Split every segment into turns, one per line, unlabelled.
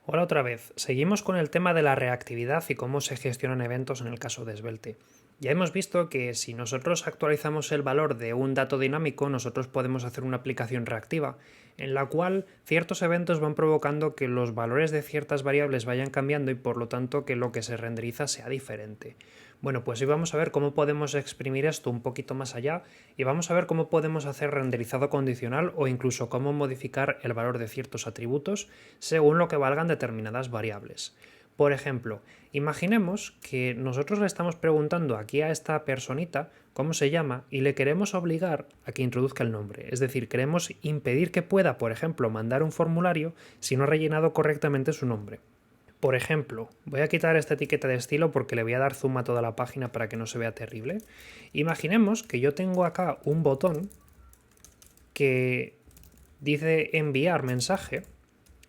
Hola otra vez. Seguimos con el tema de la reactividad y cómo se gestionan eventos en el caso de Svelte. Ya hemos visto que si nosotros actualizamos el valor de un dato dinámico, nosotros podemos hacer una aplicación reactiva, en la cual ciertos eventos van provocando que los valores de ciertas variables vayan cambiando y por lo tanto que lo que se renderiza sea diferente. Bueno, pues hoy vamos a ver cómo podemos exprimir esto un poquito más allá y vamos a ver cómo podemos hacer renderizado condicional o incluso cómo modificar el valor de ciertos atributos según lo que valgan determinadas variables. Por ejemplo, imaginemos que nosotros le estamos preguntando aquí a esta personita cómo se llama y le queremos obligar a que introduzca el nombre. Es decir, queremos impedir que pueda, por ejemplo, mandar un formulario si no ha rellenado correctamente su nombre. Por ejemplo, voy a quitar esta etiqueta de estilo porque le voy a dar zoom a toda la página para que no se vea terrible. Imaginemos que yo tengo acá un botón que dice enviar mensaje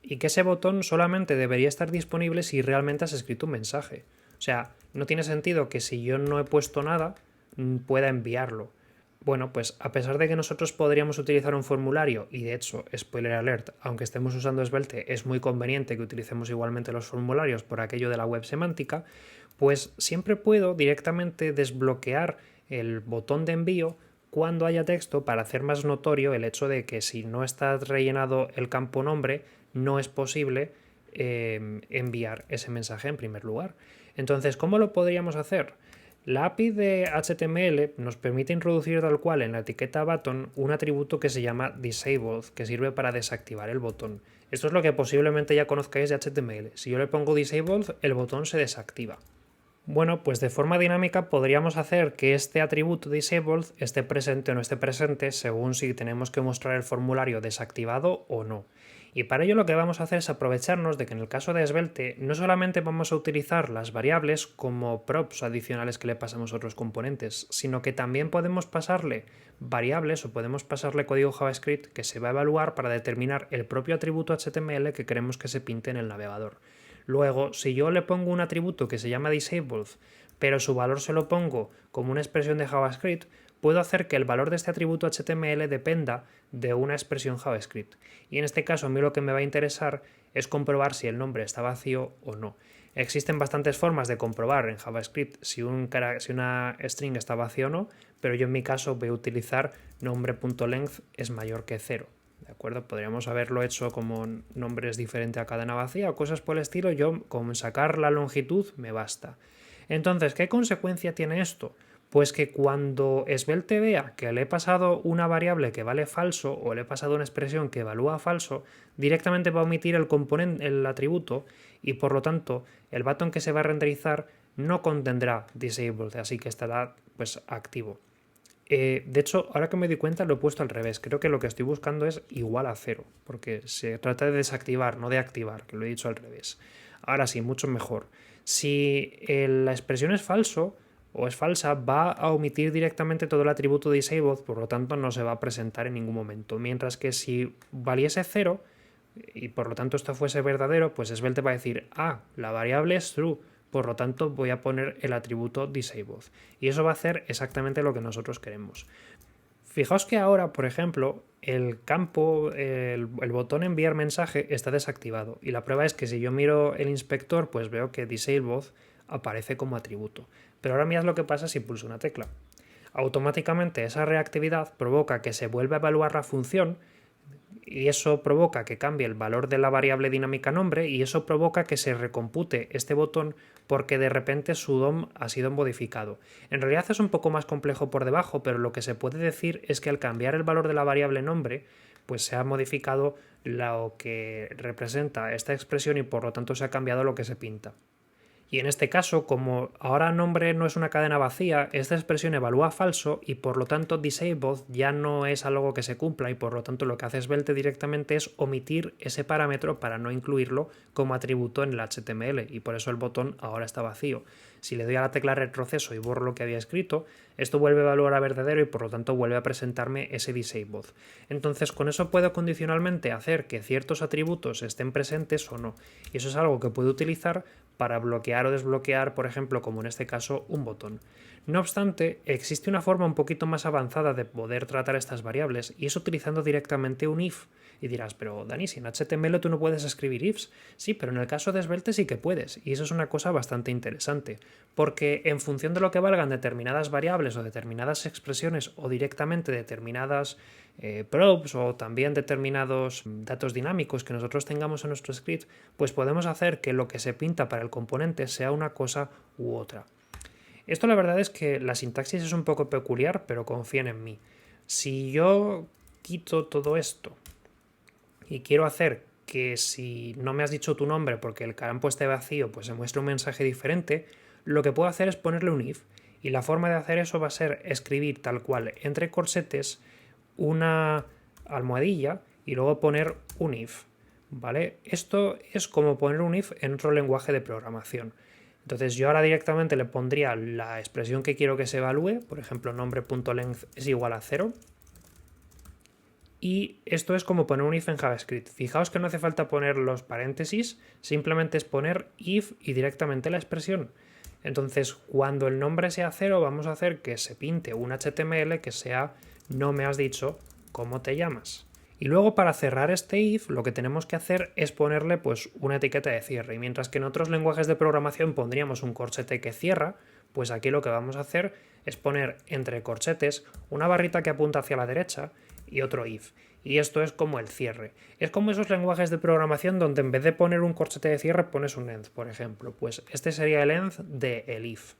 y que ese botón solamente debería estar disponible si realmente has escrito un mensaje. O sea, no tiene sentido que si yo no he puesto nada pueda enviarlo. Bueno, pues a pesar de que nosotros podríamos utilizar un formulario, y de hecho, spoiler alert, aunque estemos usando Svelte, es muy conveniente que utilicemos igualmente los formularios por aquello de la web semántica, pues siempre puedo directamente desbloquear el botón de envío cuando haya texto para hacer más notorio el hecho de que si no está rellenado el campo nombre, no es posible enviar ese mensaje en primer lugar. Entonces, ¿cómo lo podríamos hacer? La API de HTML nos permite introducir tal cual en la etiqueta button un atributo que se llama disabled, que sirve para desactivar el botón. Esto es lo que posiblemente ya conozcáis de HTML. Si yo le pongo disabled, el botón se desactiva. Bueno, pues de forma dinámica podríamos hacer que este atributo disabled esté presente o no esté presente según si tenemos que mostrar el formulario desactivado o no. Y para ello lo que vamos a hacer es aprovecharnos de que en el caso de Svelte no solamente vamos a utilizar las variables como props adicionales que le pasamos a otros componentes, sino que también podemos pasarle variables o podemos pasarle código JavaScript que se va a evaluar para determinar el propio atributo HTML que queremos que se pinte en el navegador. Luego, si yo le pongo un atributo que se llama disabled, pero su valor se lo pongo como una expresión de JavaScript, puedo hacer que el valor de este atributo HTML dependa de una expresión JavaScript. Y en este caso a mí lo que me va a interesar es comprobar si el nombre está vacío o no. Existen bastantes formas de comprobar en JavaScript si una string está vacía o no, pero yo en mi caso voy a utilizar nombre.length es mayor que 0. ¿De acuerdo? Podríamos haberlo hecho como nombres diferentes a cadena vacía o cosas por el estilo. Yo con sacar la longitud me basta. Entonces, ¿qué consecuencia tiene esto? Pues que cuando Svelte vea que le he pasado una variable que vale falso o le he pasado una expresión que evalúa falso, directamente va a omitir el componente, el atributo, y por lo tanto el button que se va a renderizar no contendrá disabled, así que estará pues activo. De hecho, ahora que me doy cuenta lo he puesto al revés. Creo que lo que estoy buscando es igual a 0, porque se trata de desactivar, no de activar, que lo he dicho al revés. Ahora sí, mucho mejor. Si la expresión es falso o es falsa, va a omitir directamente todo el atributo disabled, por lo tanto no se va a presentar en ningún momento. Mientras que si valiese 0 y por lo tanto esto fuese verdadero, pues Svelte va a decir, ah, la variable es true, por lo tanto voy a poner el atributo disabled. Y eso va a hacer exactamente lo que nosotros queremos. Fijaos que ahora, por ejemplo, el campo, el botón enviar mensaje está desactivado. Y la prueba es que si yo miro el inspector, pues veo que disabled aparece como atributo. Pero ahora mirad lo que pasa si pulso una tecla. Automáticamente esa reactividad provoca que se vuelva a evaluar la función y eso provoca que cambie el valor de la variable dinámica nombre y eso provoca que se recompute este botón porque de repente su DOM ha sido modificado. En realidad es un poco más complejo por debajo, pero lo que se puede decir es que al cambiar el valor de la variable nombre, pues se ha modificado lo que representa esta expresión y por lo tanto se ha cambiado lo que se pinta. Y en este caso, como ahora nombre no es una cadena vacía, esta expresión evalúa falso y por lo tanto disabled ya no es algo que se cumpla y por lo tanto lo que hace Svelte directamente es omitir ese parámetro para no incluirlo como atributo en el HTML y por eso el botón ahora está vacío. Si le doy a la tecla retroceso y borro lo que había escrito, esto vuelve a evaluar a verdadero y por lo tanto vuelve a presentarme ese disabled. Entonces con eso puedo condicionalmente hacer que ciertos atributos estén presentes o no. Y eso es algo que puedo utilizar para bloquear o desbloquear, por ejemplo, como en este caso, un botón. No obstante, existe una forma un poquito más avanzada de poder tratar estas variables y es utilizando directamente un if. Y dirás, pero Dani, si en HTML tú no puedes escribir ifs. Sí, pero en el caso de Svelte sí que puedes, y eso es una cosa bastante interesante, porque en función de lo que valgan determinadas variables o determinadas expresiones o directamente determinadas probes o también determinados datos dinámicos que nosotros tengamos en nuestro script, pues podemos hacer que lo que se pinta para el componente sea una cosa u otra. Esto la verdad es que la sintaxis es un poco peculiar, pero confíen en mí. Si yo quito todo esto y quiero hacer que si no me has dicho tu nombre porque el campo esté vacío, pues se muestre un mensaje diferente, lo que puedo hacer es ponerle un if. Y la forma de hacer eso va a ser escribir tal cual entre corchetes una almohadilla y luego poner un if. ¿Vale? Esto es como poner un if en otro lenguaje de programación. Entonces yo ahora directamente le pondría la expresión que quiero que se evalúe, por ejemplo nombre.length es igual a 0. Y esto es como poner un if en JavaScript. Fijaos que no hace falta poner los paréntesis, simplemente es poner if y directamente la expresión. Entonces, cuando el nombre sea 0, vamos a hacer que se pinte un HTML que sea no me has dicho cómo te llamas. Y luego para cerrar este if lo que tenemos que hacer es ponerle pues una etiqueta de cierre. Y mientras que en otros lenguajes de programación pondríamos un corchete que cierra, pues aquí lo que vamos a hacer es poner entre corchetes una barrita que apunta hacia la derecha y otro if. Y esto es como el cierre. Es como esos lenguajes de programación donde en vez de poner un corchete de cierre pones un end, por ejemplo. Pues este sería el end de el if.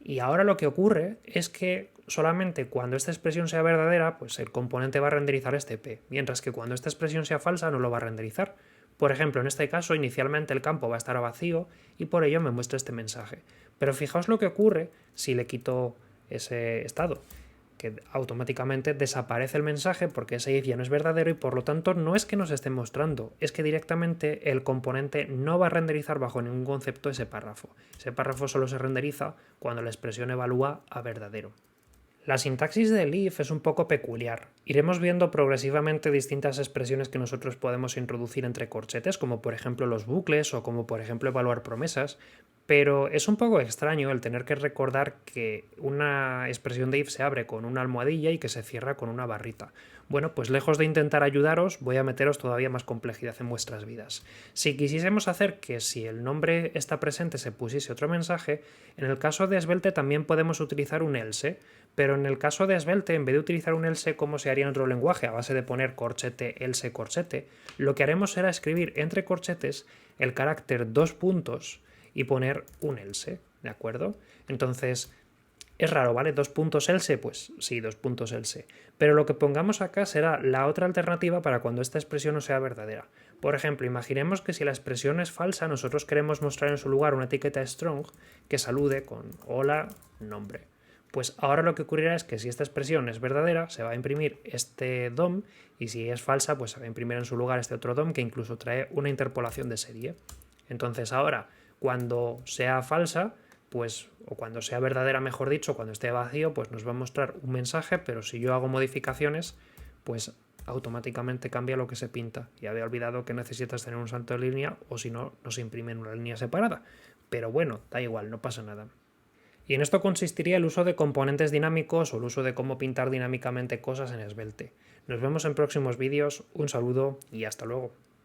Y ahora lo que ocurre es que solamente cuando esta expresión sea verdadera, pues el componente va a renderizar este p, mientras que cuando esta expresión sea falsa no lo va a renderizar. Por ejemplo, en este caso, inicialmente el campo va a estar vacío y por ello me muestra este mensaje. Pero fijaos lo que ocurre si le quito ese estado, que automáticamente desaparece el mensaje porque ese if ya no es verdadero y por lo tanto no es que nos esté mostrando, es que directamente el componente no va a renderizar bajo ningún concepto ese párrafo. Ese párrafo solo se renderiza cuando la expresión evalúa a verdadero. La sintaxis del if es un poco peculiar. Iremos viendo progresivamente distintas expresiones que nosotros podemos introducir entre corchetes, como por ejemplo los bucles o como por ejemplo evaluar promesas, pero es un poco extraño el tener que recordar que una expresión de if se abre con una almohadilla y que se cierra con una barrita. Bueno, pues lejos de intentar ayudaros, voy a meteros todavía más complejidad en vuestras vidas. Si quisiésemos hacer que si el nombre está presente se pusiese otro mensaje, en el caso de Svelte también podemos utilizar un else, pero en el caso de Svelte, en vez de utilizar un else como se haría en otro lenguaje, a base de poner corchete, else, corchete, lo que haremos será escribir entre corchetes el carácter 2 puntos y poner un else, ¿de acuerdo? Entonces, es raro, ¿vale? 2 puntos else, pues sí, 2 puntos else. Pero lo que pongamos acá será la otra alternativa para cuando esta expresión no sea verdadera. Por ejemplo, imaginemos que si la expresión es falsa, nosotros queremos mostrar en su lugar una etiqueta strong que salude con hola, nombre. Pues ahora lo que ocurrirá es que si esta expresión es verdadera, se va a imprimir este DOM y si es falsa, pues se va a imprimir en su lugar este otro DOM que incluso trae una interpolación de serie. Entonces ahora, cuando sea falsa, pues, o cuando sea verdadera, mejor dicho, cuando esté vacío, pues nos va a mostrar un mensaje, pero si yo hago modificaciones, pues automáticamente cambia lo que se pinta. Y había olvidado que necesitas tener un salto de línea o si no, nos imprime en una línea separada. Pero bueno, da igual, no pasa nada. Y en esto consistiría el uso de componentes dinámicos o el uso de cómo pintar dinámicamente cosas en Svelte. Nos vemos en próximos vídeos, un saludo y hasta luego.